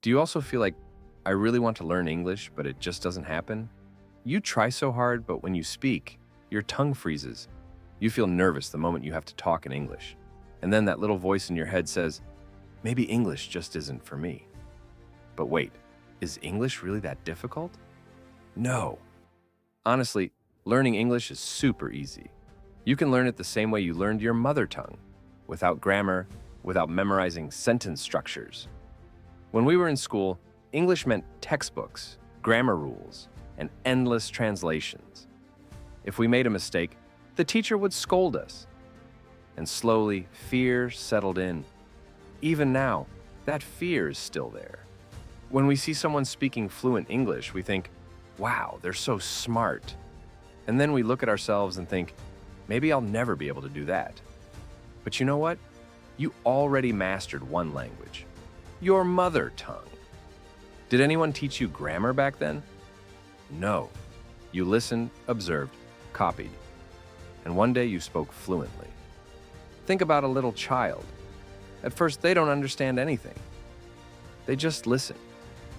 Do you also feel like, I really want to learn English, but it just doesn't happen? You try so hard, but when you speak, your tongue freezes. You feel nervous the moment you have to talk in English. And then that little voice in your head says, maybe English just isn't for me. But wait, is English really that difficult? No. Honestly, learning English is super easy. You can learn it the same way you learned your mother tongue, without grammar, without memorizing sentence structures. When we were in school, English meant textbooks, grammar rules, and endless translations. If we made a mistake, the teacher would scold us. And slowly, fear settled in. Even now, that fear is still there. When we see someone speaking fluent English, we think, wow, they're so smart. And then we look at ourselves and think, maybe I'll never be able to do that. But you know what? You already mastered one language, your mother tongue. Did anyone teach you grammar back then? No. You listened, observed, copied. And one day you spoke fluently. Think about a little child. At first, they don't understand anything. They just listen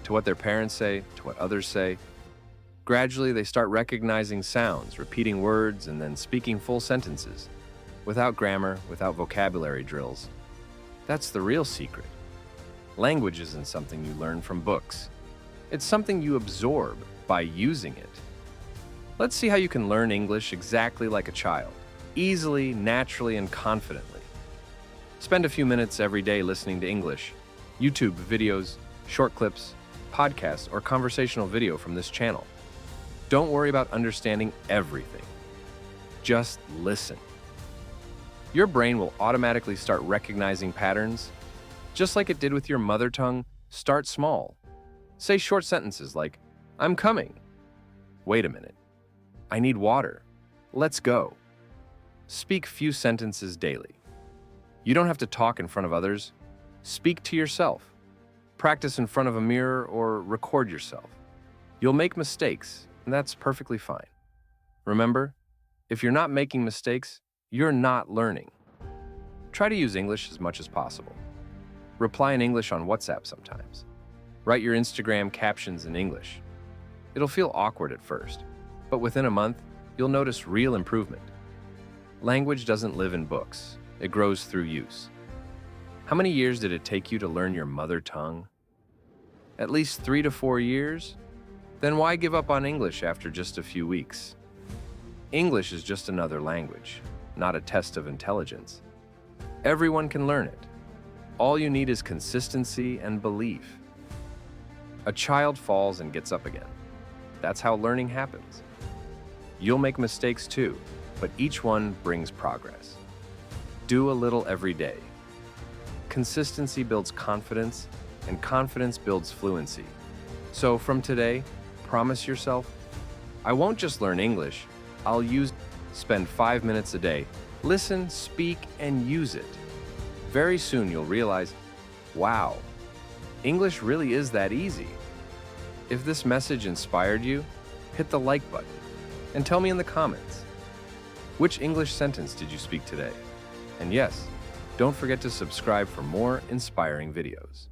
to what their parents say, to what others say. Gradually, they start recognizing sounds, repeating words, and then speaking full sentences, without grammar, without vocabulary drills. That's the real secret. Language isn't something you learn from books. It's something you absorb by using it. Let's see how you can learn English exactly like a child, easily, naturally, and confidently. Spend a few minutes every day listening to English, YouTube videos, short clips, podcasts, or conversational video from this channel. Don't worry about understanding everything. Just listen. Your brain will automatically start recognizing patterns. Just like it did with your mother tongue, start small. Say short sentences like, I'm coming. Wait a minute. I need water. Let's go. Speak few sentences daily. You don't have to talk in front of others. Speak to yourself. Practice in front of a mirror or record yourself. You'll make mistakes, and that's perfectly fine. Remember, if you're not making mistakes, you're not learning. Try to use English as much as possible. Reply in English on WhatsApp sometimes. Write your Instagram captions in English. It'll feel awkward at first, but within a month, you'll notice real improvement. Language doesn't live in books. It grows through use. How many years did it take you to learn your mother tongue? At least 3 to 4 years? Then why give up on English after just a few weeks? English is just another language, not a test of intelligence. Everyone can learn it. All you need is consistency and belief. A child falls and gets up again. That's how learning happens. You'll make mistakes too, but each one brings progress. Do a little every day. Consistency builds confidence, and confidence builds fluency. So from today, promise yourself, I won't just learn English, spend 5 minutes a day, listen, speak, and use it. Very soon you'll realize, wow, English really is that easy. If this message inspired you, hit the like button and tell me in the comments, which English sentence did you speak today? And yes, don't forget to subscribe for more inspiring videos.